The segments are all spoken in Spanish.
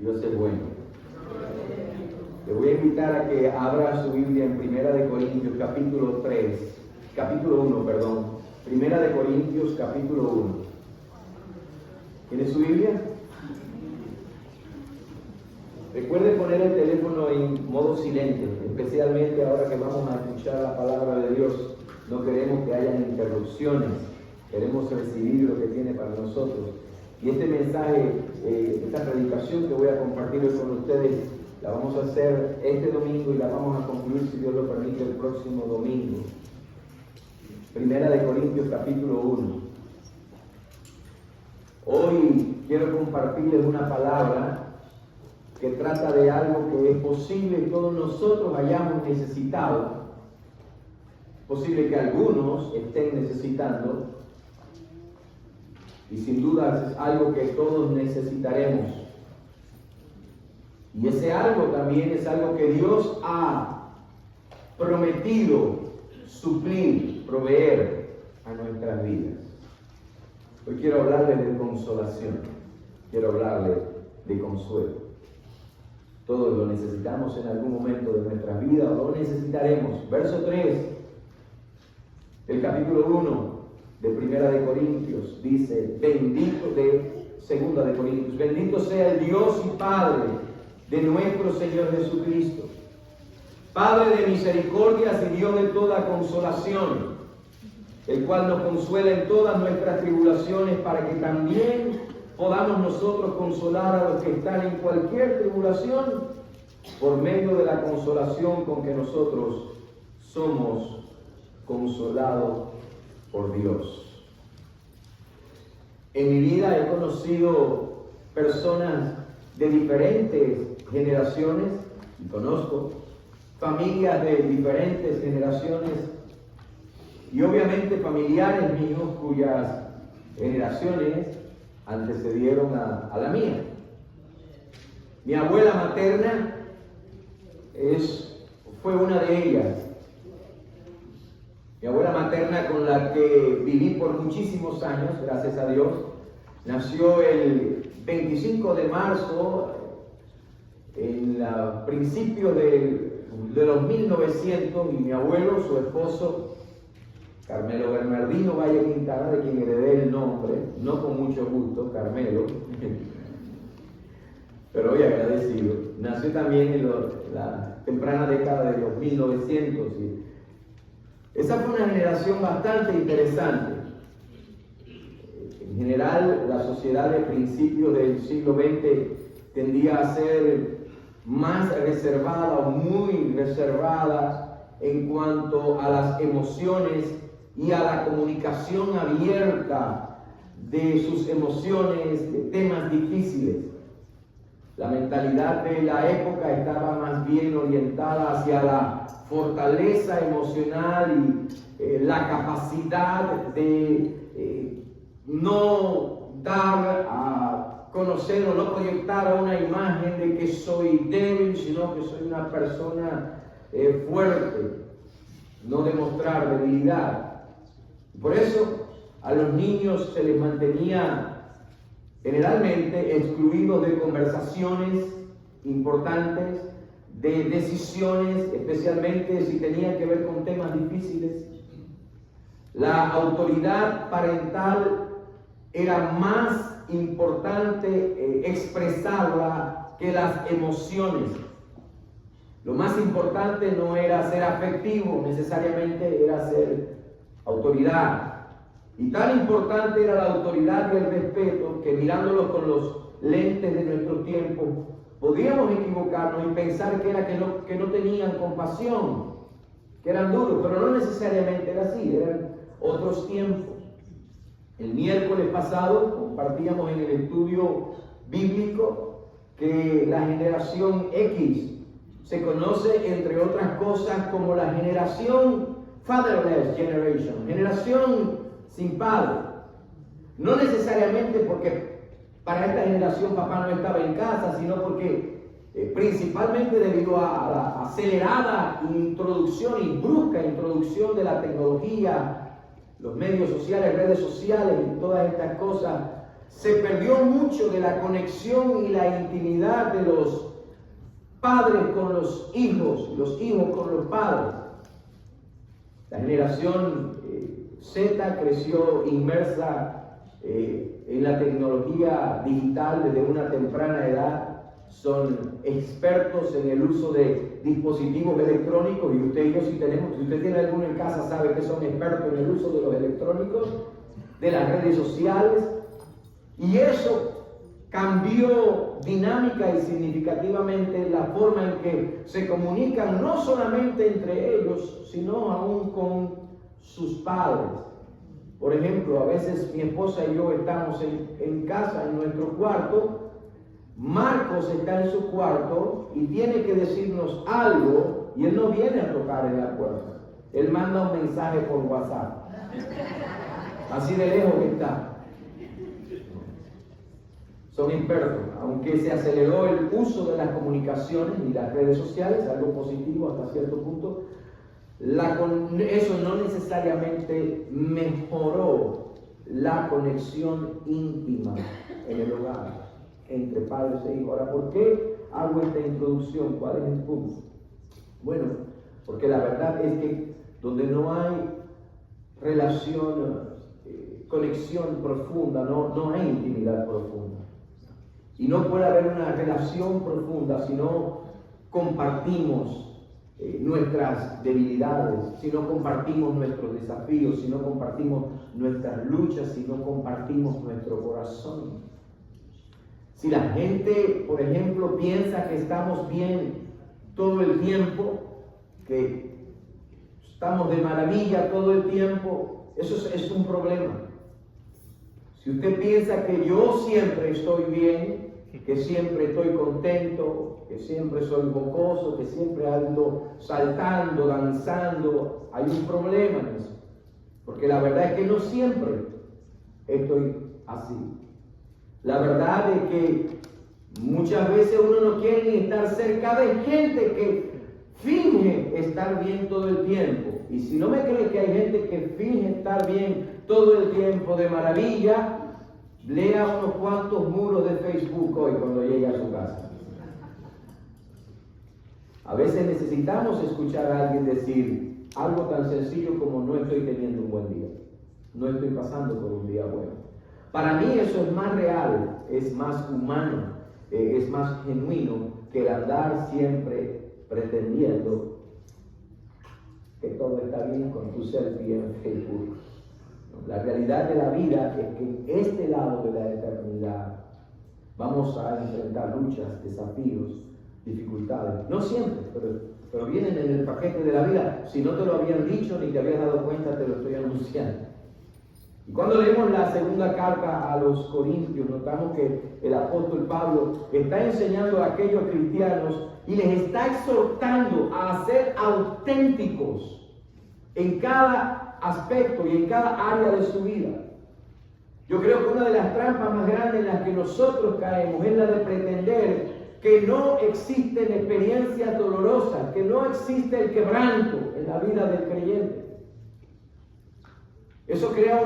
Dios es bueno. Le voy a invitar a que abra su Biblia en Primera de Corintios, capítulo 1, perdón. Primera de Corintios, capítulo 1. ¿Tiene su Biblia? Recuerde poner el teléfono en modo silente, especialmente ahora que vamos a escuchar la palabra de Dios. No queremos que hayan interrupciones, queremos recibir lo que tiene para nosotros. Y este mensaje, esta predicación que voy a compartir hoy con ustedes, la vamos a hacer este domingo y la vamos a concluir, si Dios lo permite, el próximo domingo. Primera de Corintios, capítulo 1. Hoy quiero compartirles una palabra que trata de algo que es posible que todos nosotros hayamos necesitado, posible que algunos estén necesitando, y sin duda es algo que todos necesitaremos. Y ese algo también es algo que Dios ha prometido suplir, proveer a nuestras vidas. Hoy quiero hablarles de consolación, quiero hablarles de consuelo. Todos lo necesitamos en algún momento de nuestras vidas, o lo necesitaremos. Verso 3 del capítulo 1 de Primera de Corintios dice, Segunda de Corintios, bendito sea el Dios y Padre de nuestro Señor Jesucristo, Padre de misericordias y Dios de toda consolación, el cual nos consuela en todas nuestras tribulaciones, para que también podamos nosotros consolar a los que están en cualquier tribulación, por medio de la consolación con que nosotros somos consolados por Dios. En mi vida he conocido personas de diferentes generaciones, y conozco familias de diferentes generaciones, y obviamente familiares míos cuyas generaciones antecedieron a la mía. Mi abuela materna fue una de ellas. Mi abuela materna, con la que viví por muchísimos años, gracias a Dios, nació el 25 de marzo, en principios de los 1900, y mi abuelo, su esposo, Carmelo Bernardino Valle Quintana, de quien heredé el nombre, no con mucho gusto, Carmelo, pero hoy agradecido. Nació también en la temprana década de los 1900. Y esa fue una generación bastante interesante. En general, la sociedad de principios del siglo XX tendía a ser más reservada o muy reservada en cuanto a las emociones y a la comunicación abierta de sus emociones, de temas difíciles. La mentalidad de la época estaba más bien orientada hacia la fortaleza emocional y la capacidad de no dar a conocer o no proyectar una imagen de que soy débil, sino que soy una persona fuerte, no demostrar debilidad. Por eso a los niños se les mantenía generalmente excluidos de conversaciones importantes, de decisiones, especialmente si tenían que ver con temas difíciles. La autoridad parental era más importante expresarla que las emociones. Lo más importante no era ser afectivo, necesariamente era ser autoridad. Y tan importante era la autoridad y el respeto que, mirándolo con los lentes de nuestro tiempo, podíamos equivocarnos y pensar que no tenían compasión, que eran duros, pero no necesariamente era así, eran otros tiempos. El miércoles pasado compartíamos en el estudio bíblico que la generación X se conoce, entre otras cosas, como la generación fatherless generation, generación sin padre. No necesariamente porque para esta generación papá no estaba en casa, sino porque principalmente debido a la acelerada introducción y brusca introducción de la tecnología, los medios sociales, redes sociales y todas estas cosas, Se perdió mucho de la conexión y la intimidad de los padres con los hijos con los padres. La generación Z creció inmersa en la tecnología digital desde una temprana edad. Son expertos en el uso de dispositivos electrónicos, y usted y yo si usted tiene alguno en casa sabe que son expertos en el uso de los electrónicos, de las redes sociales, y eso cambió dinámica y significativamente la forma en que se comunican, no solamente entre ellos, sino aún con sus padres. Por ejemplo, a veces mi esposa y yo estamos en casa, en nuestro cuarto. Marcos está en su cuarto y tiene que decirnos algo, y él no viene a tocar en la puerta. Él manda un mensaje por WhatsApp. Así de lejos que está. Son expertos, aunque se aceleró el uso de las comunicaciones y las redes sociales, algo positivo hasta cierto punto, eso no necesariamente mejoró la conexión íntima en el hogar entre padres e hijos. Ahora, ¿por qué hago esta introducción? ¿Cuál es el punto? Bueno, porque la verdad es que donde no hay relación, conexión profunda, no hay intimidad profunda. Y no puede haber una relación profunda si no compartimos nuestras debilidades, si no compartimos nuestros desafíos, si no compartimos nuestras luchas, si no compartimos nuestro corazón. Si la gente, por ejemplo, piensa que estamos bien todo el tiempo, que estamos de maravilla todo el tiempo, eso es un problema. Si usted piensa que yo siempre estoy bien, que siempre estoy contento, que siempre soy jocoso, que siempre ando saltando, danzando, hay un problema en eso. Porque la verdad es que no siempre estoy así. La verdad es que muchas veces uno no quiere ni estar cerca de gente que finge estar bien todo el tiempo. Y si no me cree que hay gente que finge estar bien todo el tiempo de maravilla, lea unos cuantos muros de Facebook hoy cuando llegue a su casa. A veces necesitamos escuchar a alguien decir algo tan sencillo como: no estoy teniendo un buen día, no estoy pasando por un día bueno. Para mí eso es más real, es más humano, es más genuino que el andar siempre pretendiendo que todo está bien con tu selfie en Facebook. La realidad de la vida es que en este lado de la eternidad vamos a enfrentar luchas, desafíos, dificultades. No siempre, pero vienen en el paquete de la vida. Si no te lo habían dicho ni te habías dado cuenta, te lo estoy anunciando. Y cuando leemos la segunda carta a los Corintios, notamos que el apóstol Pablo está enseñando a aquellos cristianos y les está exhortando a ser auténticos en cada aspecto y en cada área de su vida. Yo creo que una de las trampas más grandes en las que nosotros caemos es la de pretender que no existen experiencias dolorosas, que no existe el quebranto en la vida del creyente. Eso crea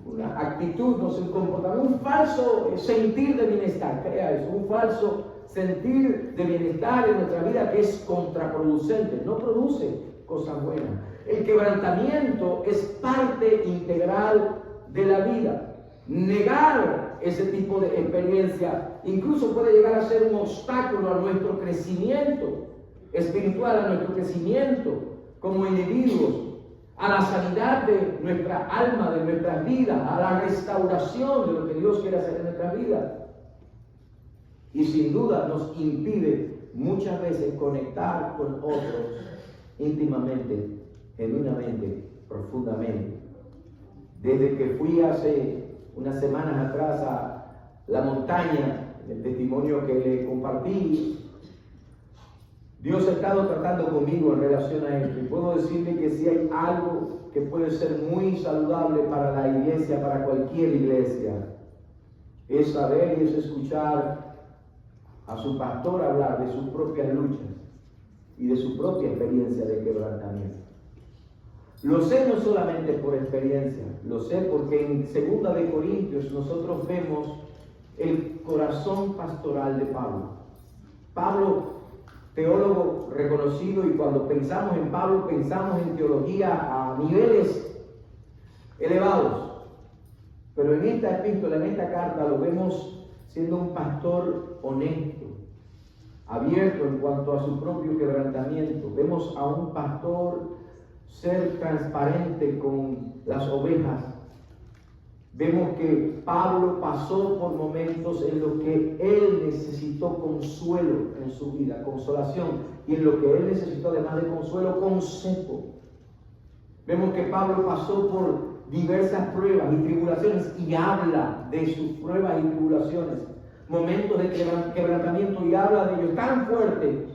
una actitud, no sé, un comportamiento, un falso sentir de bienestar, crea eso, un falso sentir de bienestar en nuestra vida que es contraproducente, no produce cosas buenas. El quebrantamiento es parte integral de la vida. Negar ese tipo de experiencia incluso puede llegar a ser un obstáculo a nuestro crecimiento espiritual, a nuestro crecimiento como individuos, a la sanidad de nuestra alma, de nuestras vidas, a la restauración de lo que Dios quiere hacer en nuestras vidas. Y sin duda nos impide muchas veces conectar con otros íntimamente, genuinamente, profundamente. Desde que fui hace unas semanas atrás a la montaña, en el testimonio que le compartí, Dios ha estado tratando conmigo en relación a esto. Y puedo decirle que si hay algo que puede ser muy saludable para la iglesia, para cualquier iglesia, es saber y es escuchar a su pastor hablar de sus propias luchas y de su propia experiencia de quebrantamiento. Lo sé no solamente por experiencia, lo sé porque en 2 de Corintios nosotros vemos el corazón pastoral de Pablo. Pablo, teólogo reconocido, y cuando pensamos en Pablo pensamos en teología a niveles elevados. Pero en esta epístola, en esta carta, lo vemos siendo un pastor honesto, abierto en cuanto a su propio quebrantamiento. Vemos a un pastor ser transparente con las ovejas. Vemos que Pablo pasó por momentos en los que él necesitó consuelo en su vida, consolación, y en lo que él necesitó, además de consuelo, consejo. Vemos que Pablo pasó por diversas pruebas y tribulaciones y habla de sus pruebas y tribulaciones, momentos de quebrantamiento, y habla de ello tan fuerte,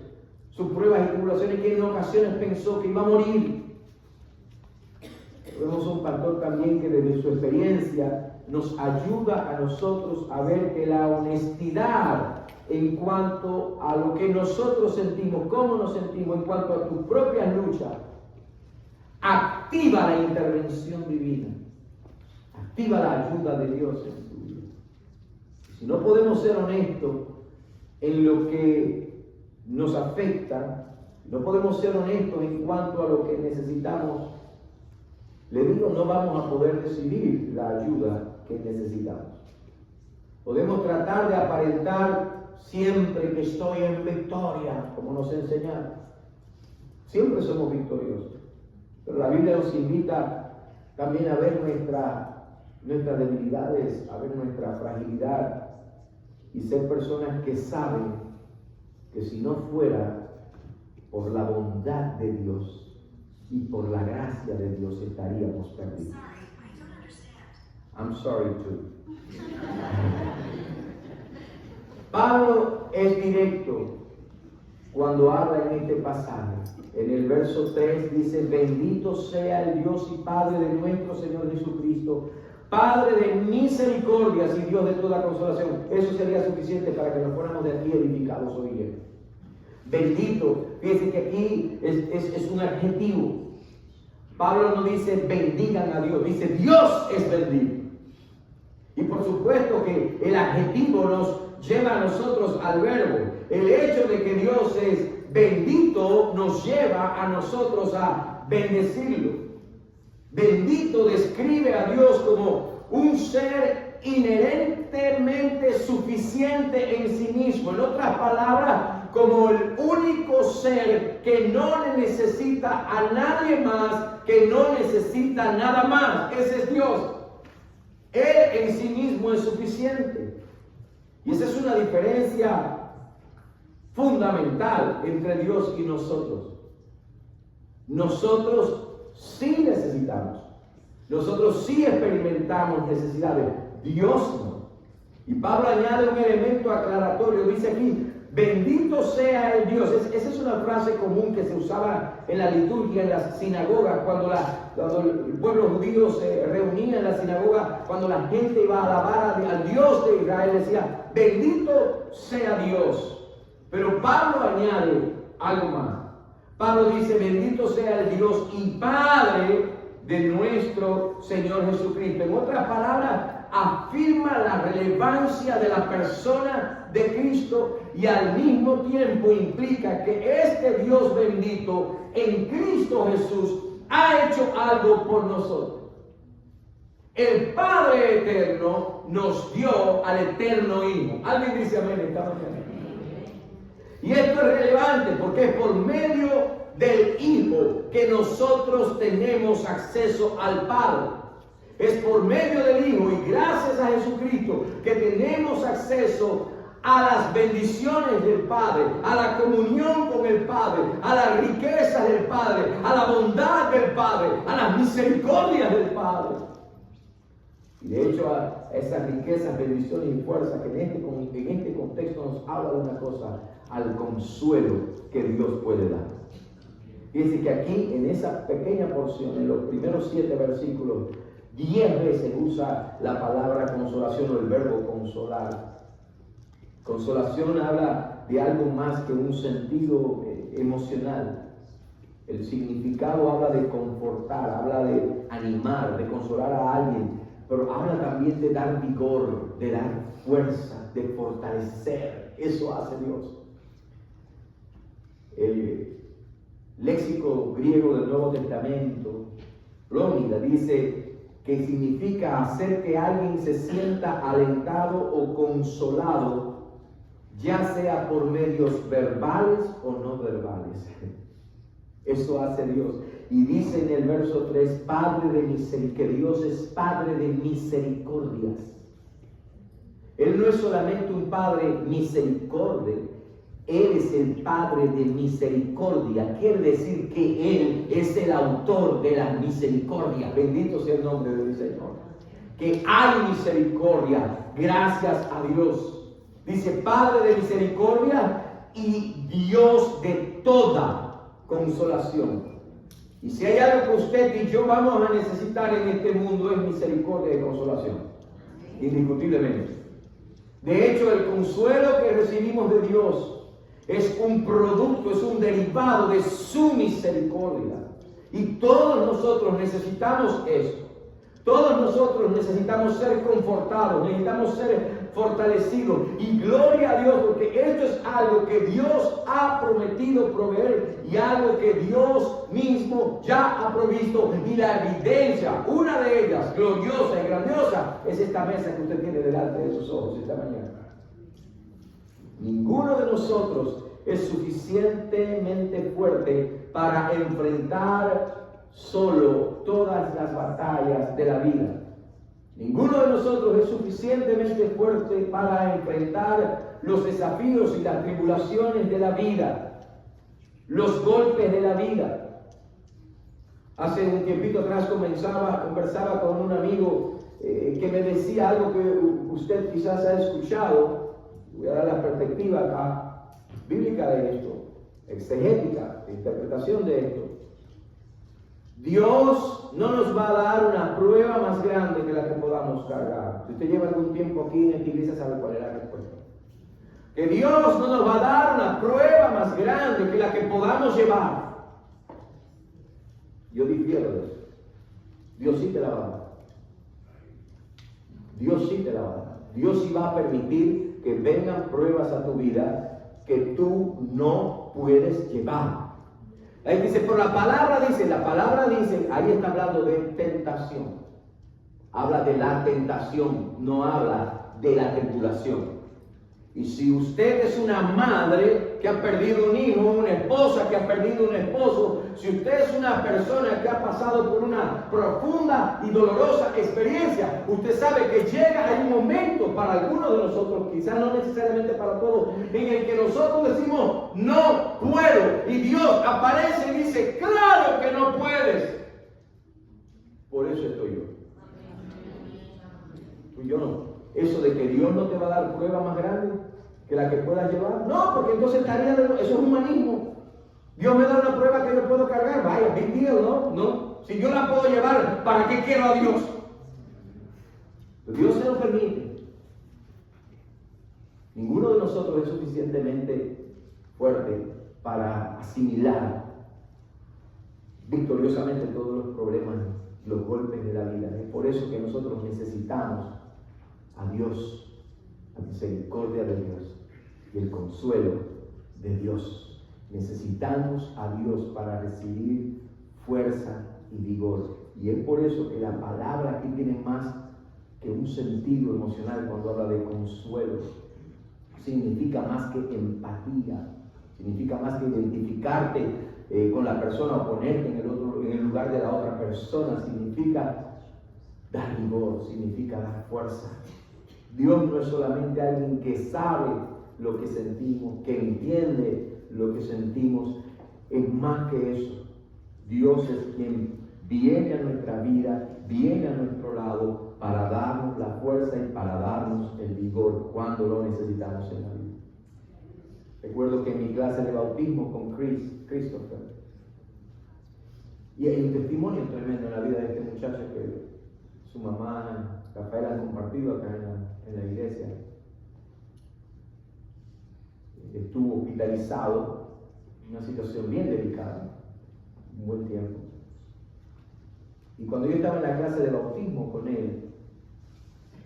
sus pruebas y tribulaciones, que en ocasiones pensó que iba a morir. Vemos un pastor también que desde su experiencia nos ayuda a nosotros a ver que la honestidad en cuanto a lo que nosotros sentimos, cómo nos sentimos en cuanto a tus propias luchas, activa la intervención divina, activa la ayuda de Dios en tu vida. Si no podemos ser honestos en lo que nos afecta, no podemos ser honestos en cuanto a lo que necesitamos, le digo, no vamos a poder recibir la ayuda que necesitamos. Podemos tratar de aparentar siempre que estoy en victoria, como nos enseñaron. Siempre somos victoriosos. Pero la Biblia nos invita también a ver nuestras debilidades, a ver nuestra fragilidad y ser personas que saben que si no fuera por la bondad de Dios y por la gracia de Dios estaríamos perdidos. I'm sorry too. Pablo es directo cuando habla en este pasaje. En el verso 3 dice: bendito sea el Dios y Padre de nuestro Señor Jesucristo, Padre de misericordias y Dios de toda consolación. Eso sería suficiente para que nos fuéramos de aquí edificados hoy día. Bendito, fíjense que aquí es un adjetivo. Pablo no dice bendigan a Dios, dice Dios es bendito. Y por supuesto que el adjetivo nos lleva a nosotros al verbo. El hecho de que Dios es bendito nos lleva a nosotros a bendecirlo. Bendito describe a Dios como un ser inherentemente suficiente en sí mismo. En otras palabras, como el único ser que no necesita a nadie más, que no necesita nada más. Ese es Dios. Él en sí mismo es suficiente. Y esa es una diferencia fundamental entre Dios y nosotros. Nosotros sí necesitamos. Nosotros sí experimentamos necesidades. Dios no. Y Pablo añade un elemento aclaratorio. Dice aquí: bendito sea el Dios. Esa es una frase común que se usaba en la liturgia, en las sinagogas, cuando el pueblo judío se reunía en la sinagoga, cuando la gente iba a alabar al Dios de Israel, decía: bendito sea Dios. Pero Pablo añade algo más. Pablo dice: bendito sea el Dios y Padre de nuestro Señor Jesucristo. En otras palabras, afirma la relevancia de la persona de Cristo y al mismo tiempo implica que este Dios bendito en Cristo Jesús ha hecho algo por nosotros. El Padre eterno nos dio al eterno Hijo. ¿Alguien dice amén esta mañana? Y esto es relevante porque es por medio del Hijo que nosotros tenemos acceso al Padre. Es por medio del Hijo y gracias a Jesucristo que tenemos acceso a las bendiciones del Padre, a la comunión con el Padre, a las riquezas del Padre, a la bondad del Padre, a las misericordias del Padre. Y de hecho a esas riquezas, bendiciones y fuerzas que en este contexto nos habla de una cosa: al consuelo que Dios puede dar. Fíjense que aquí en esa pequeña porción, en los primeros 7 versículos, 10 veces usa la palabra consolación o el verbo consolar. Consolación habla de algo más que un sentido emocional. El significado habla de confortar, habla de animar, de consolar a alguien, pero habla también de dar vigor, de dar fuerza, de fortalecer. Eso hace Dios. El léxico griego del Nuevo Testamento, Plómida, dice que significa hacer que alguien se sienta alentado o consolado, ya sea por medios verbales o no verbales. Eso hace Dios. Y dice en el verso 3, Padre de misericordia, que Dios es Padre de misericordias. Él no es solamente un Padre misericordia, Él es el Padre de misericordia. Quiere decir que Él es el autor de la misericordia. Bendito sea el nombre del Señor. Que hay misericordia, gracias a Dios. Dice Padre de misericordia y Dios de toda consolación. Y si hay algo que usted y yo vamos a necesitar en este mundo es misericordia y consolación, indiscutiblemente. De hecho, el consuelo que recibimos de Dios es un producto, es un derivado de su misericordia. Y todos nosotros necesitamos eso. Todos nosotros necesitamos ser confortados, necesitamos ser fortalecidos. Y gloria a Dios, porque esto es algo que Dios ha prometido proveer y algo que Dios mismo ya ha provisto. Y la evidencia, una de ellas, gloriosa y grandiosa, es esta mesa que usted tiene delante de sus ojos esta mañana. Ninguno de nosotros es suficientemente fuerte para enfrentar solo todas las batallas de la vida. Ninguno de nosotros es suficientemente fuerte para enfrentar los desafíos y las tribulaciones de la vida, los golpes de la vida. Hace un tiempito atrás conversaba con un amigo que me decía algo que usted quizás ha escuchado. Voy a dar la perspectiva acá, bíblica de esto, exegética, de interpretación de esto. Dios no nos va a dar una prueba más grande que la que podamos cargar. Si usted lleva algún tiempo aquí en esta iglesia, sabe cuál es la respuesta. Que Dios no nos va a dar una prueba más grande que la que podamos llevar. Yo difiero de eso. Dios sí te la va a dar. Dios sí te la va a dar. Dios sí va a permitir que vengan pruebas a tu vida que tú no puedes llevar. Ahí dice, pero la palabra dice, ahí está hablando de tentación. Habla de la tentación, no habla de la tribulación. Y si usted es una madre que ha perdido un hijo, una esposa que ha perdido un esposo, si usted es una persona que ha pasado por una profunda y dolorosa experiencia, usted sabe que hay un momento para algunos de nosotros, quizás no necesariamente para todos, en el que nosotros decimos, no puedo. Y Dios aparece y dice, claro que no puedes. Por eso estoy yo. Tú y yo no. Eso de que Dios no te va a dar prueba más grande que la que puedas llevar. No, porque entonces eso es humanismo. Dios me da una prueba que yo puedo cargar. Vaya, big deal, ¿no? Si yo la puedo llevar, ¿para qué quiero a Dios? Pero Dios se lo permite. Ninguno de nosotros es suficientemente fuerte para asimilar victoriosamente todos los problemas, los golpes de la vida. Es por eso que nosotros necesitamos a Dios, la misericordia de Dios y el consuelo de Dios. Necesitamos a Dios para recibir fuerza y vigor. Y es por eso que la palabra aquí tiene más que un sentido emocional cuando habla de consuelo. Significa más que empatía, significa más que identificarte con la persona o ponerte en el lugar de la otra persona. Significa dar vigor, significa dar fuerza. Dios no es solamente alguien que sabe lo que sentimos, que entiende lo que sentimos, es más que eso. Dios es quien viene a nuestra vida, viene a nuestro lado para darnos la fuerza y para darnos el vigor cuando lo necesitamos en la vida. Recuerdo que en mi clase de bautismo con Christopher, y hay un testimonio tremendo en la vida de este muchacho que su mamá, Rafael, han compartido acá en la iglesia. Estuvo hospitalizado en una situación bien delicada. un buen tiempo. Y cuando yo estaba en la clase de bautismo con él,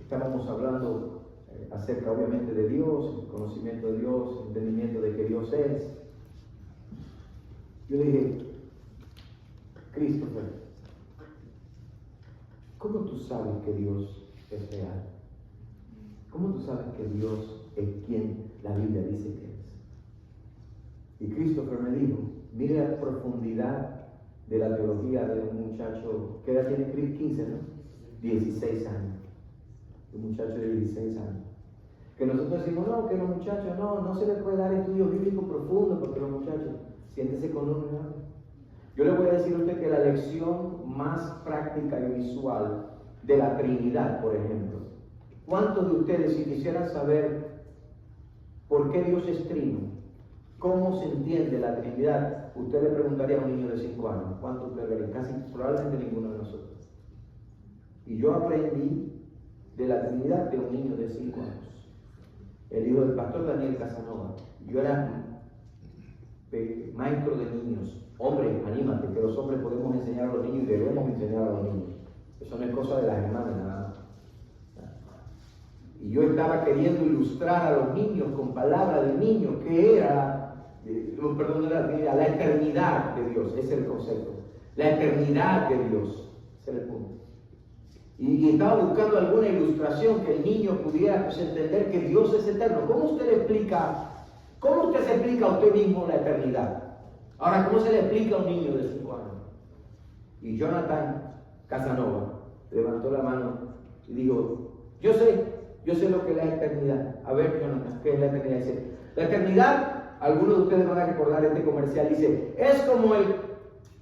estábamos hablando acerca obviamente de Dios, el conocimiento de Dios, el entendimiento de que Dios es. Yo le dije, Christopher, ¿cómo tú sabes que Dios es real? ¿Cómo tú sabes que Dios es quien la Biblia dice que es? Y Christopher me dijo, mire la profundidad de la teología de un muchacho, ¿qué edad tiene Chris? 15, ¿no? 16 años. Un muchacho de 16 años. Que nosotros decimos, no, que los muchachos, no se les puede dar estudio bíblico profundo porque los muchachos, siéntese con uno. Yo le voy a decir a usted que la lección más práctica y visual de la Trinidad, por ejemplo, ¿cuántos de ustedes, si quisieran saber por qué Dios es trino, cómo se entiende la Trinidad, usted le preguntaría a un niño de 5 años? ¿Cuántos ustedes verían? Casi probablemente ninguno de nosotros. Y yo aprendí de la Trinidad de un niño de 5 años. El hijo del pastor Daniel Casanova. Yo era maestro de niños. Hombre, anímate, que los hombres podemos enseñar a los niños y debemos enseñar a los niños. Eso no es cosa de las hermanas nada más. Y yo estaba queriendo ilustrar a los niños con palabras de niños que era, la eternidad de Dios. Ese es el concepto. La eternidad de Dios. Ese es el punto. Y estaba buscando alguna ilustración que el niño pudiera entender que Dios es eterno. ¿Cómo usted se explica a usted mismo la eternidad? Ahora, ¿cómo se le explica a un niño de 5 años? Y Jonathan Casanova levantó la mano y dijo, yo sé lo que es la eternidad. A ver, Jonathan, ¿qué es la eternidad? Dice, la eternidad, algunos de ustedes van a recordar este comercial, dice, es como el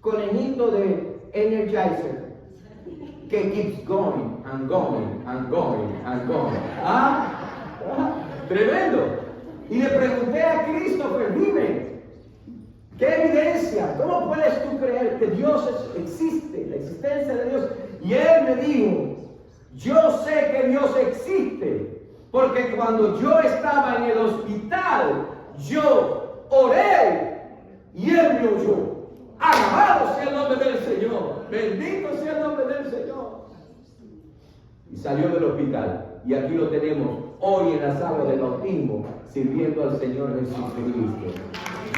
conejito de Energizer, que keeps going and going and going and going. Tremendo. Y le pregunté a Christopher, dime, ¿qué evidencia? ¿Cómo puedes tú creer que Dios existe, la existencia de Dios? Y él me dijo, yo sé que Dios existe, porque cuando yo estaba en el hospital, yo oré y él me oyó. Alabado sea el nombre del Señor. Bendito sea el nombre del Señor. Y salió del hospital. Y aquí lo tenemos hoy en la sala del bautismo, sirviendo al Señor Jesucristo.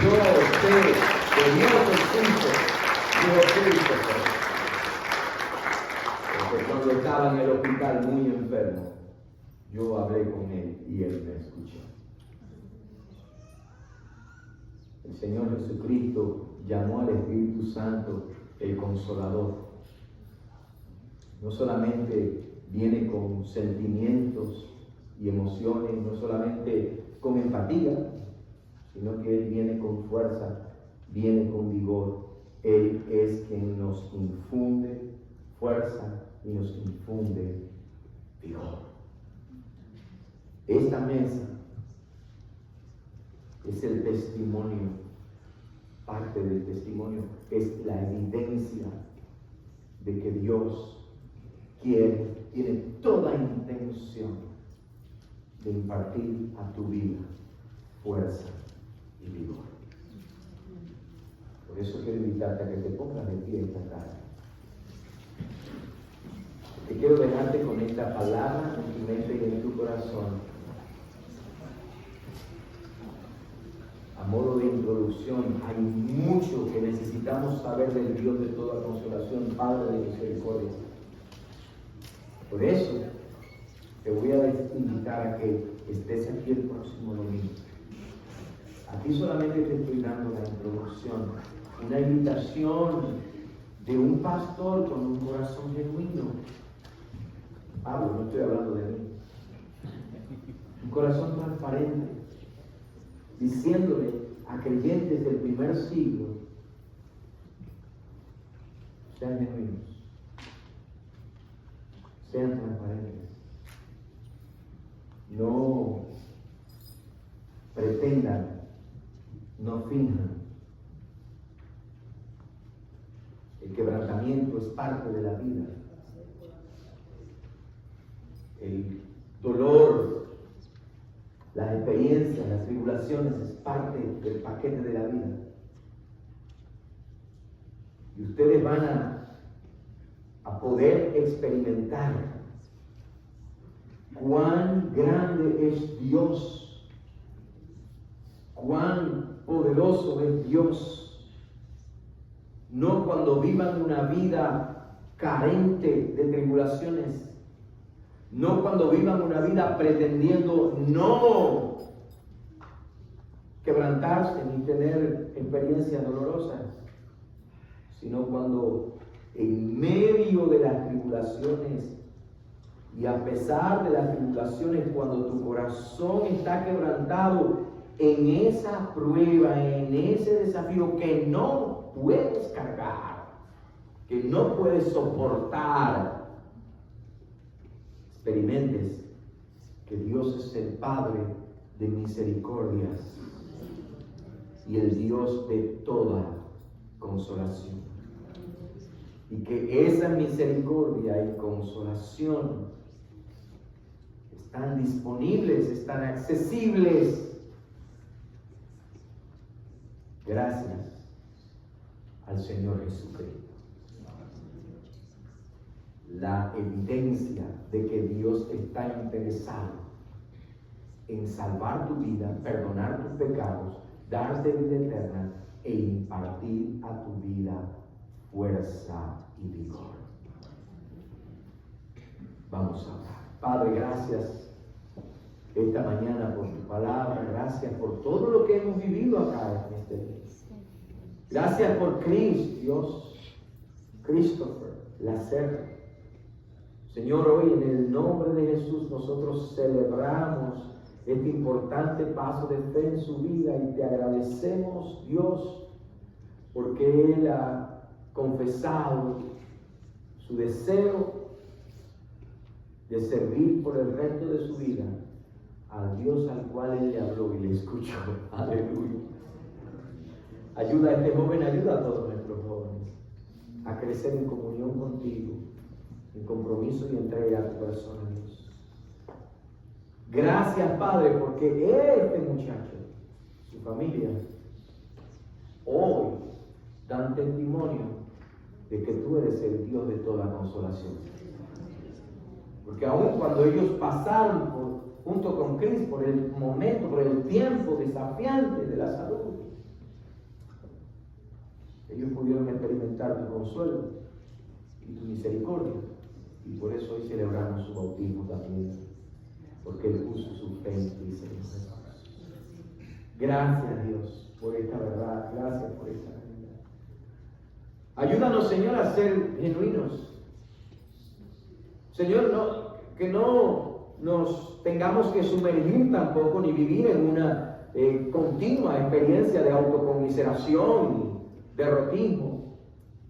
Yo sé que Dios existe. Dios existe. Porque cuando estaba en el hospital muy enfermo, yo hablé con él y él me escuchó. El Señor Jesucristo llamó al Espíritu Santo el Consolador. No solamente viene con sentimientos y emociones, no solamente con empatía, sino que Él viene con fuerza, viene con vigor. Él es quien nos infunde fuerza y nos infunde vigor. Esta mesa es el testimonio, parte del testimonio, es la evidencia de que Dios tiene toda intención de impartir a tu vida fuerza y vigor. Por eso quiero invitarte a que te pongas de pie esta tarde. Te quiero dejarte con esta palabra en tu mente y en tu corazón. A modo de introducción, hay mucho que necesitamos saber del Dios de toda consolación, Padre de misericordia. Por eso, te voy a invitar a que estés aquí el próximo domingo. Aquí solamente te estoy dando la introducción, una invitación de un pastor con un corazón genuino. Pablo, no estoy hablando de mí. Un corazón transparente, diciéndole a creyentes del primer siglo, sean genuinos, sean transparentes, no pretendan, no finjan. El quebrantamiento es parte de la vida. El dolor, las experiencias, las tribulaciones es parte del paquete de la vida. Y ustedes van a poder experimentar cuán grande es Dios, cuán poderoso es Dios. No cuando vivan una vida carente de tribulaciones, no cuando vivan una vida pretendiendo no quebrantarse ni tener experiencias dolorosas, sino cuando en medio de las tribulaciones y a pesar de las tribulaciones, cuando tu corazón está quebrantado en esa prueba, en ese desafío que no puedes cargar, que no puedes soportar, experimentes que Dios es el Padre de misericordias y el Dios de toda consolación. Y que esa misericordia y consolación están disponibles, están accesibles. Gracias al Señor Jesucristo. La evidencia de que Dios está interesado en salvar tu vida, perdonar tus pecados, darte vida eterna e impartir a tu vida fuerza y vigor. Vamos a orar. Padre, gracias esta mañana por tu palabra, gracias por todo lo que hemos vivido acá en este día. Gracias por Chris, Dios, Christopher, Lacer. Señor, hoy en el nombre de Jesús nosotros celebramos este importante paso de fe en su vida y te agradecemos, Dios, porque Él ha confesado su deseo de servir por el resto de su vida al Dios al cual Él le habló y le escuchó. Aleluya. Ayuda a este joven, ayuda a todos nuestros jóvenes a crecer en comunión contigo, en compromiso y entrega a tu persona, Dios. Gracias, Padre, porque este muchacho, su familia, hoy dan testimonio de que tú eres el Dios de toda consolación. Porque aun cuando ellos pasaron junto con Cristo por el momento, por el tiempo desafiante de la salud, ellos pudieron experimentar tu consuelo y tu misericordia. Y por eso hoy celebramos su bautismo también, porque Él puso su fe en ti, Señor Jesús. Gracias, Dios, por esta verdad. Gracias por esta realidad. Ayúdanos, Señor, a ser genuinos. Señor, que no nos tengamos que sumergir tampoco ni vivir en una continua experiencia de autoconmiseración y derrotismo,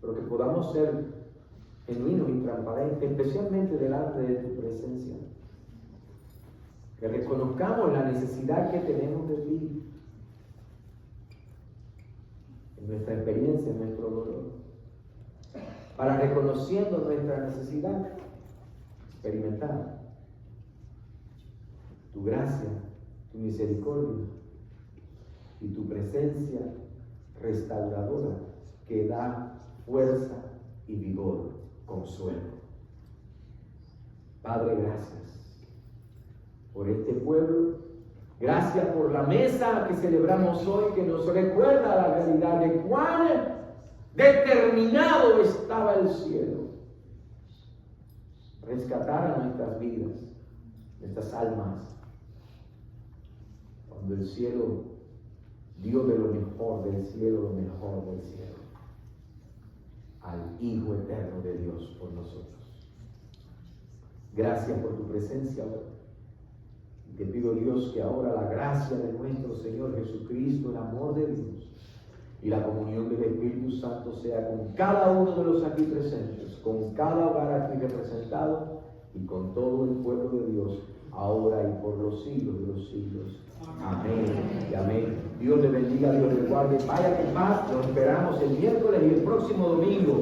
pero que podamos ser genuinos y transparentes, especialmente delante de tu presencia. Que reconozcamos la necesidad que tenemos de ti en nuestra experiencia, en nuestro dolor, para reconociendo nuestra necesidad, experimentar tu gracia, tu misericordia y tu presencia restauradora que da fuerza y vigor, consuelo. Padre, gracias por este pueblo. Gracias por la mesa que celebramos hoy, que nos recuerda la realidad de cuán determinado estaba el cielo rescatar a nuestras vidas, nuestras almas, cuando el cielo dio de lo mejor del cielo, lo mejor del cielo, al Hijo eterno de Dios por nosotros. Gracias por tu presencia ahora. Y te pido, Dios, que ahora la gracia de nuestro Señor Jesucristo, el amor de Dios y la comunión del Espíritu Santo sea con cada uno de los aquí presentes, con cada hogar aquí representado y con todo el pueblo de Dios, ahora y por los siglos de los siglos. Amén y amén. Dios le bendiga, Dios le guarde. Vaya en paz, lo esperamos el miércoles y el próximo domingo.